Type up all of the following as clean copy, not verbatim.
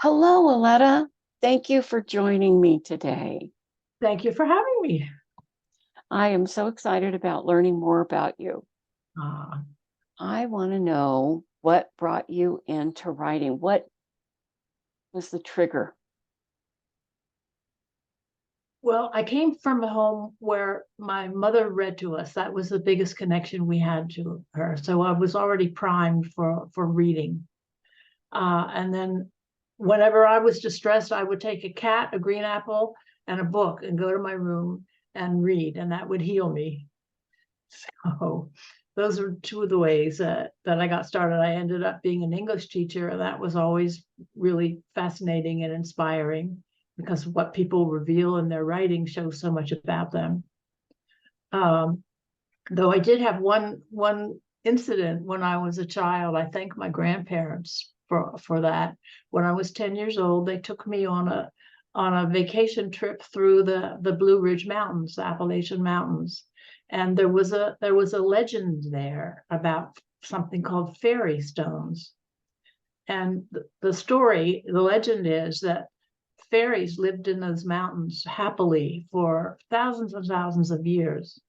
Hello, Aletta. Thank you for joining me today. Thank you for having me. I am so excited about learning more about you. Uh, I want to know what brought you into writing. What was the trigger? well, I came from a home where my mother read to us. That was the biggest connection we had to her. So I was already primed for reading. And then whenever I was distressed, I would take a cat, a green apple, and a book and go to my room and read, and that would heal me. So those are two of the ways that I got started. I ended up being an English teacher, and that was always really fascinating and inspiring because what people reveal in their writing shows so much about them. Um, though I did have one incident when I was a child. I thank my grandparents for that. When I was 10 years old, they took me on a vacation trip through the Blue Ridge Mountains, the Appalachian Mountains. And there was a legend there about something called fairy stones. And the legend is that fairies lived in those mountains happily for thousands and thousands of years.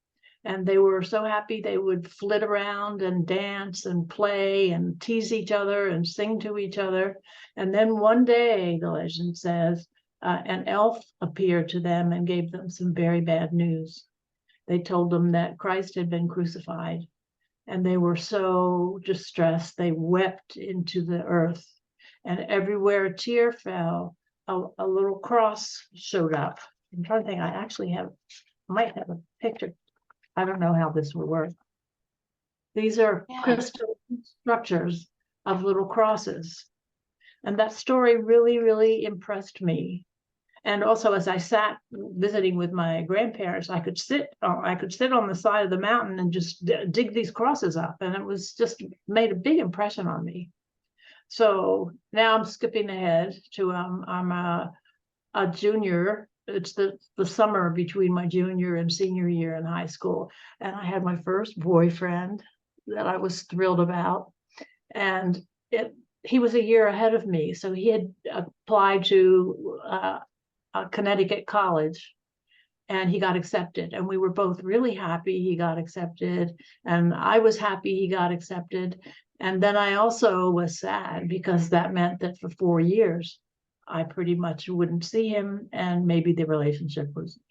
And they were so happy they would flit around and dance and play and tease each other and sing to each other. And then one day, the legend says, an elf appeared to them and gave them some very bad news. They told them that Christ had been crucified, and they were so distressed they wept into the earth. And everywhere a tear fell, a little cross showed up. I'm trying to think, might have a picture. I don't know how this will work. These are Yeah. crystal structures of little crosses. And that story really, really impressed me. And also, as I sat visiting with my grandparents, I could sit on the side of the mountain and just dig these crosses up, and it was just made a big impression on me. So now I'm skipping ahead to I'm a junior. It's the summer between my junior and senior year in high school, and I had my first boyfriend that I was thrilled about, and he was a year ahead of me, so he had applied to Connecticut college, and he got accepted, and we were both really happy he got accepted, and I was happy he got accepted. And then I also was sad because that meant that for 4 years I pretty much wouldn't see him, and maybe the relationship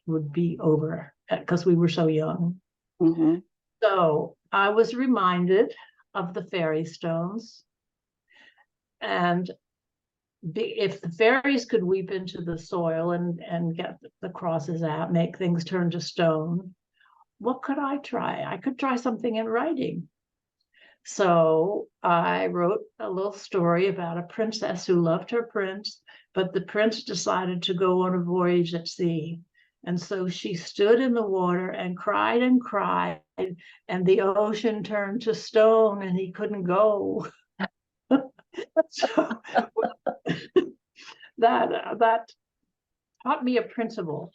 would be over because we were so young. Mm-hmm. So I was reminded of the fairy stones, and if the fairies could weep into the soil and get the crosses out, make things turn to stone, what could I try? I could try something in writing. So I wrote a little story about a princess who loved her prince, but the prince decided to go on a voyage at sea. And so she stood in the water and cried, and the ocean turned to stone and he couldn't go. So that taught me a principle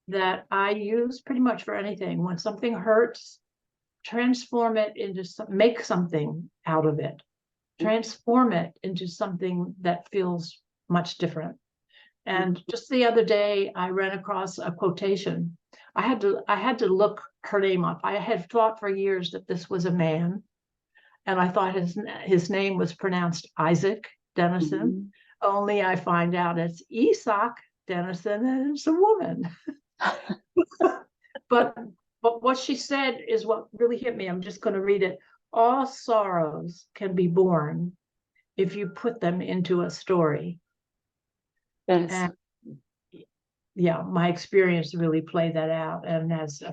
that I use pretty much for anything. When something hurts, transform it into make something out of it. Transform it into something that feels much different. And just the other day, I ran across a quotation. I had to look her name up. I had thought for years that this was a man, and I thought his name was pronounced Isaac Denison. Mm-hmm. Only I find out it's Isak Denison, and it's a woman. but but what she said is what really hit me. I'm just going to read it. All sorrows can be born if you put them into a story. Yes. And yeah, my experience really played that out and has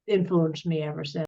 influenced me ever since.